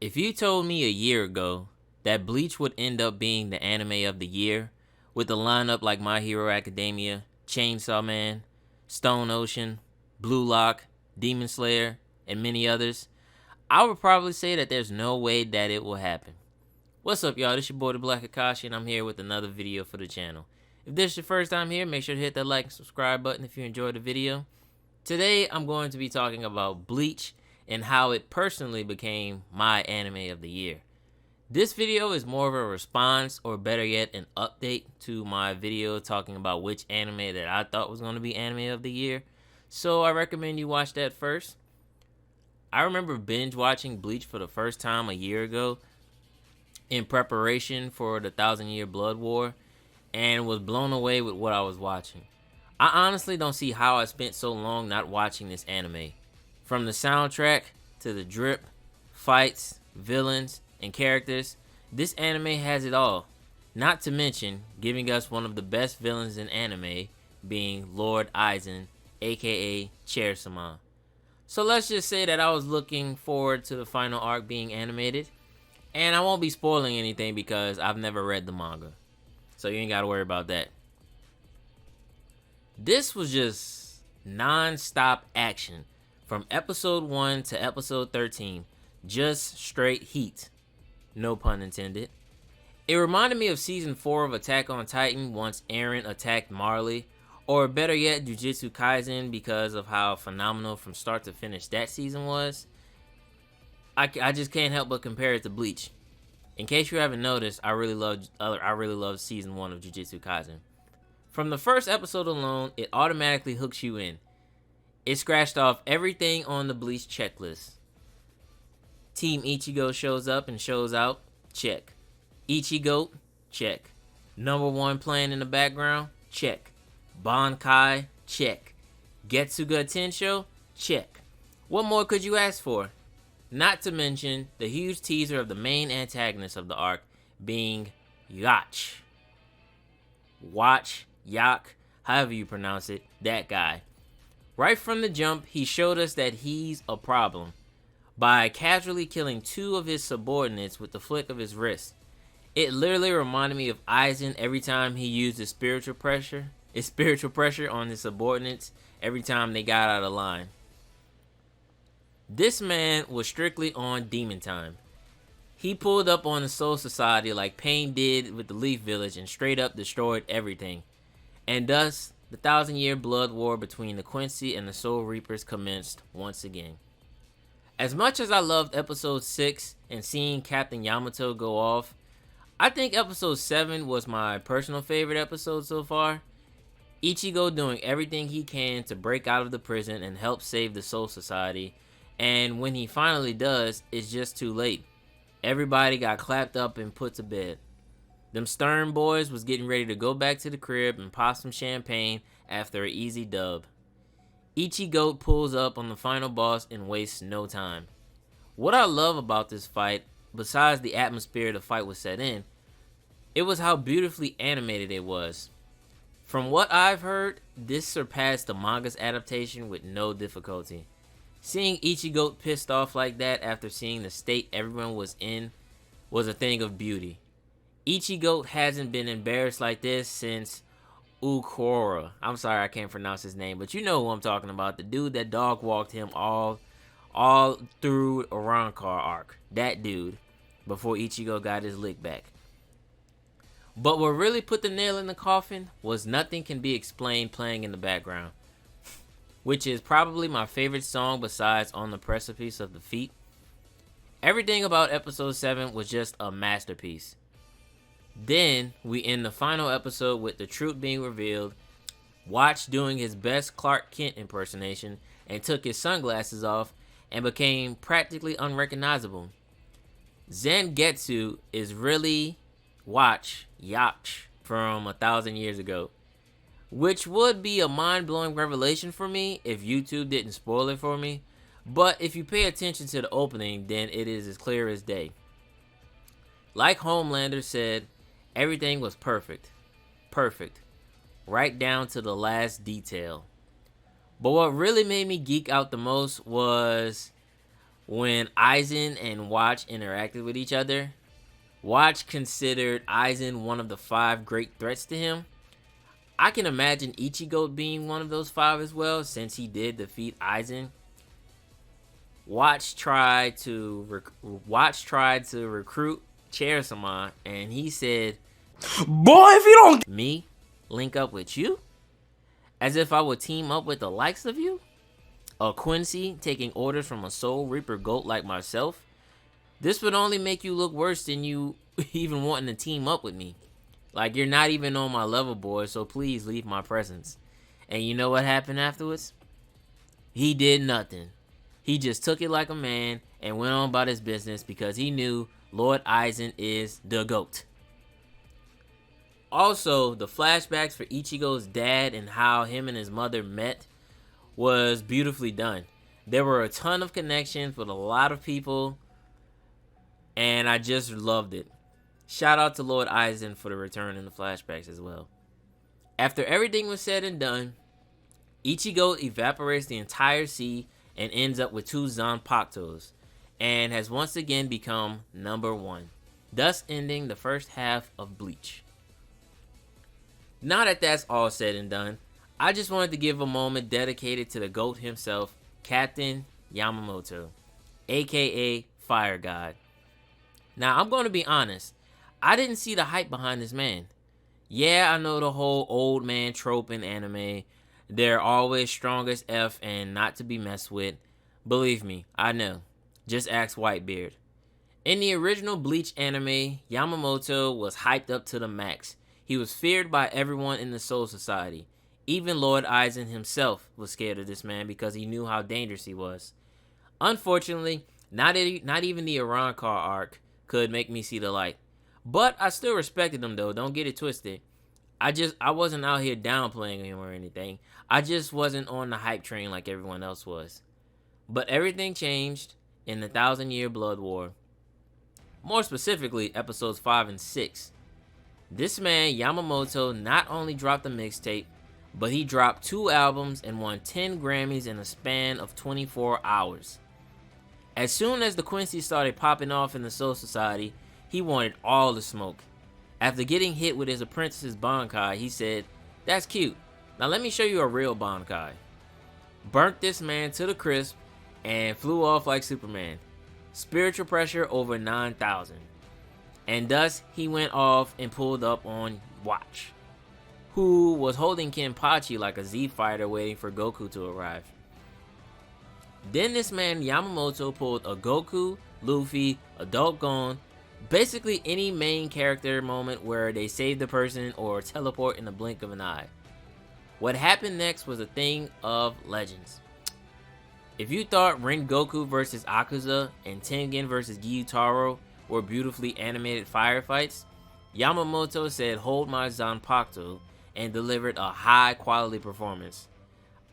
If you told me a year ago that Bleach would end up being the anime of the year, with a lineup like My Hero Academia, Chainsaw Man, Stone Ocean, Blue Lock, Demon Slayer, and many others, I would probably say that there's no way that it will happen. What's up, y'all? This your boy, the Black Akashi, and I'm here with another video for the channel. If this is your first time here, make sure to hit that like and subscribe button if you enjoyed the video. Today, I'm going to be talking about Bleach and how it personally became my anime of the year. This video is more of a response, or better yet, an update to my video talking about which anime that I thought was going to be anime of the year. So I recommend you watch that first. I remember binge watching Bleach for the first time a year ago in preparation for the 1,000-Year Blood War, and was blown away with what I was watching. I honestly don't see how I spent so long not watching this anime. From the soundtrack to the drip, fights, villains, and characters, this anime has it all. Not to mention giving us one of the best villains in anime, being Lord Aizen, aka Chair-sama. So let's just say that I was looking forward to the final arc being animated, and I won't be spoiling anything because I've never read the manga, so you ain't gotta worry about that. This was just non-stop action from episode 1 to episode 13, just straight heat, no pun intended. It reminded me of season 4 of Attack on Titan once Eren attacked Marley, or better yet, Jujutsu Kaisen, because of how phenomenal from start to finish that season was. I just can't help but compare it to Bleach. In case you haven't noticed, I really love season 1 of Jujutsu Kaisen. From the first episode alone, it automatically hooks you in. It scratched off everything on the Bleach checklist. Team Ichigo shows up and shows out, check. Ichigo, check. Number 1 playing in the background, check. Bankai, check. Getsuga Tensho, check. What more could you ask for? Not to mention the huge teaser of the main antagonist of the arc being Yacht. Yak, however you pronounce it, that guy. Right from the jump, he showed us that he's a problem by casually killing 2 of his subordinates with the flick of his wrist. It literally reminded me of Aizen every time he used his spiritual pressure on his subordinates every time they got out of line. This man was strictly on demon time. He pulled up on the Soul Society like Pain did with the Leaf Village and straight up destroyed everything. And thus, the 1,000-Year Blood War between the Quincy and the Soul Reapers commenced once again. As much as I loved episode 6 and seeing Captain Yamato go off, I think episode 7 was my personal favorite episode so far. Ichigo doing everything he can to break out of the prison and help save the Soul Society, and when he finally does, it's just too late. Everybody got clapped up and put to bed. Them Stern boys was getting ready to go back to the crib and pop some champagne after an easy dub. Ichigo pulls up on the final boss and wastes no time. What I love about this fight, besides the atmosphere the fight was set in, it was how beautifully animated it was. From what I've heard, this surpassed the manga's adaptation with no difficulty. Seeing Ichigo pissed off like that after seeing the state everyone was in was a thing of beauty. Ichigo hasn't been embarrassed like this since Ukora. I'm sorry I can't pronounce his name, but you know who I'm talking about. The dude that dog walked him all through Arankar arc. That dude, before Ichigo got his lick back. But what really put the nail in the coffin was Nothing Can Be Explained playing in the background, which is probably my favorite song besides On the Precipice of Defeat. Everything about episode 7 was just a masterpiece. Then we end the final episode with the truth being revealed, Watch doing his best Clark Kent impersonation and took his sunglasses off and became practically unrecognizable. Zangetsu is really Yacht from 1,000 years ago, which would be a mind-blowing revelation for me if YouTube didn't spoil it for me, but if you pay attention to the opening, then it is as clear as day. Like Homelander said, everything was perfect, right down to the last detail. But what really made me geek out the most was When Aizen and Watch interacted with each other, Watch considered Aizen one of the 5 great threats to him. I can imagine Ichigo being one of those 5 as well, since he did defeat Aizen. Watch tried to recruit Chair-sama, and he said, "Boy, if you don't me link up with you, as if I would team up with the likes of you, a Quincy taking orders from a Soul Reaper goat like myself. This would only make you look worse than you even wanting to team up with me. Like, you're not even on my level, boy, so please leave my presence." And you know what happened afterwards? He did nothing. He just took it like a man and went on about his business because he knew Lord Aizen is the GOAT. Also, the flashbacks for Ichigo's dad and how him and his mother met was beautifully done. There were a ton of connections with a lot of people, and I just loved it. Shout out to Lord Aizen for the return in the flashbacks as well. After everything was said and done, Ichigo evaporates the entire sea and ends up with 2 Zanpakutos, and has once again become number 1, thus ending the first half of Bleach. Now that that's all said and done, I just wanted to give a moment dedicated to the GOAT himself, Captain Yamamoto, aka Fire God. Now, I'm going to be honest, I didn't see the hype behind this man. Yeah, I know the whole old man trope in anime. They're always strong as F and not to be messed with. Believe me, I know. Just ask Whitebeard. In the original Bleach anime, Yamamoto was hyped up to the max. He was feared by everyone in the Soul Society. Even Lord Aizen himself was scared of this man because he knew how dangerous he was. Unfortunately, not even the Arrancar arc could make me see the light. But I still respected him though, don't get it twisted. I wasn't out here downplaying him or anything. I just wasn't on the hype train like everyone else was. But everything changed in the 1,000-Year Blood War. More specifically, episodes 5 and 6. This man, Yamamoto, not only dropped a mixtape, but he dropped 2 albums and won 10 Grammys in a span of 24 hours. As soon as the Quincy started popping off in the Soul Society, he wanted all the smoke. After getting hit with his apprentice's Bankai, he said, "That's cute. Now let me show you a real Bankai." Burnt this man to the crisp and flew off like Superman. Spiritual pressure over 9,000. And thus, he went off and pulled up on Watch, who was holding Kenpachi like a Z fighter waiting for Goku to arrive. Then this man Yamamoto pulled a Goku, Luffy, Adult Gon, basically any main character moment where they save the person or teleport in the blink of an eye. What happened next was a thing of legends. If you thought Rengoku vs Akuza and Tengen vs Gyutaro were beautifully animated firefights, Yamamoto said, "Hold my Zanpakuto," and delivered a high quality performance.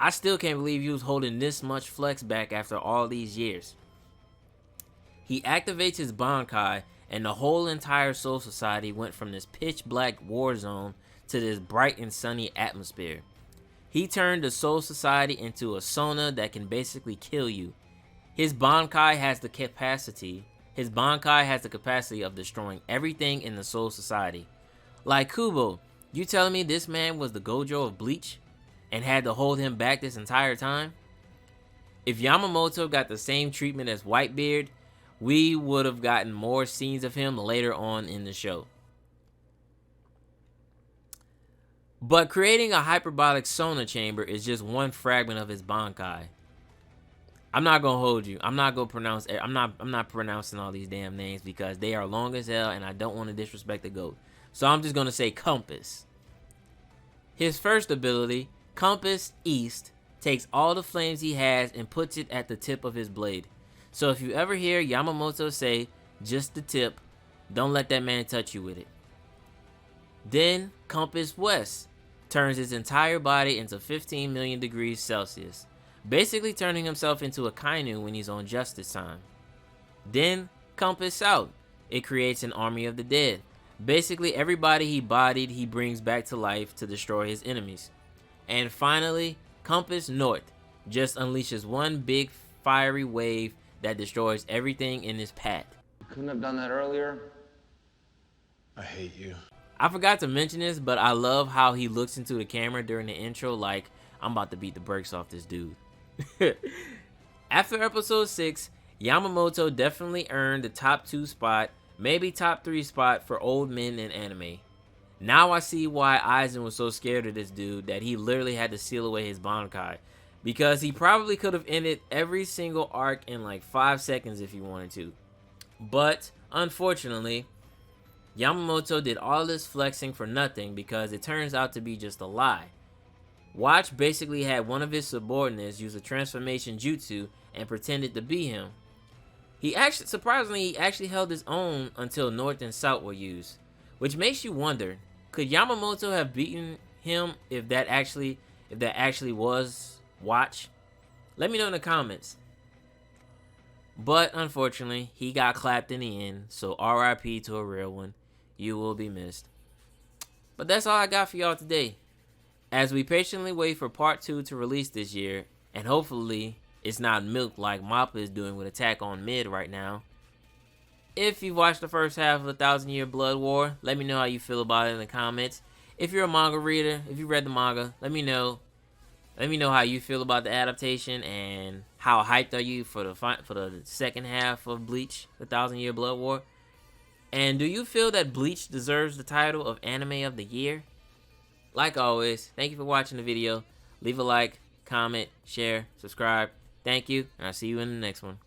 I still can't believe he was holding this much flex back after all these years. He activates his Bankai, and the whole entire Soul Society went from this pitch black war zone to this bright and sunny atmosphere. He turned the Soul Society into a sauna that can basically kill you. His Bankai has the capacity of destroying everything in the Soul Society. Like Kubo, you telling me this man was the Gojo of Bleach and had to hold him back this entire time? If Yamamoto got the same treatment as Whitebeard, we would have gotten more scenes of him later on in the show. But creating a hyperbolic sauna chamber is just one fragment of his Bankai. I'm not gonna hold you. I'm not pronouncing all these damn names because they are long as hell and I don't want to disrespect the GOAT. So I'm just gonna say Compass. His first ability, Compass East, takes all the flames he has and puts it at the tip of his blade. So if you ever hear Yamamoto say, "Just the tip," don't let that man touch you with it. Then Compass West turns his entire body into 15 million degrees Celsius, basically turning himself into a Kainu when he's on justice time. Then Compass South, it creates an army of the dead. Basically everybody he bodied he brings back to life to destroy his enemies. And finally, Compass North just unleashes one big fiery wave that destroys everything in his path. You couldn't have done that earlier? I hate you. I forgot to mention this, but I love how he looks into the camera during the intro like, I'm about to beat the brakes off this dude. After episode 6, Yamamoto definitely earned the top 2 spot, maybe top 3 spot for old men in anime. Now I see why Aizen was so scared of this dude that he literally had to seal away his Bankai, because he probably could have ended every single arc in like 5 seconds if he wanted to. But unfortunately, Yamamoto did all this flexing for nothing because it turns out to be just a lie. Watch basically had one of his subordinates use a transformation jutsu and pretended to be him. Surprisingly, he actually held his own until North and South were used, which makes you wonder, could Yamamoto have beaten him if that actually was Watch? Let me know in the comments. But unfortunately, he got clapped in the end, so RIP to a real one. You will be missed. But that's all I got for y'all today. As we patiently wait for part 2 to release this year, and hopefully it's not milk like Mappa is doing with Attack on Mid right now. If you've watched the first half of the 1,000 Year Blood War, let me know how you feel about it in the comments. If you're a manga reader, if you read the manga, let me know. Let me know how you feel about the adaptation and how hyped are you for the second half of Bleach, the 1,000 Year Blood War. And do you feel that Bleach deserves the title of Anime of the Year? Like always, thank you for watching the video. Leave a like, comment, share, subscribe. Thank you, and I'll see you in the next one.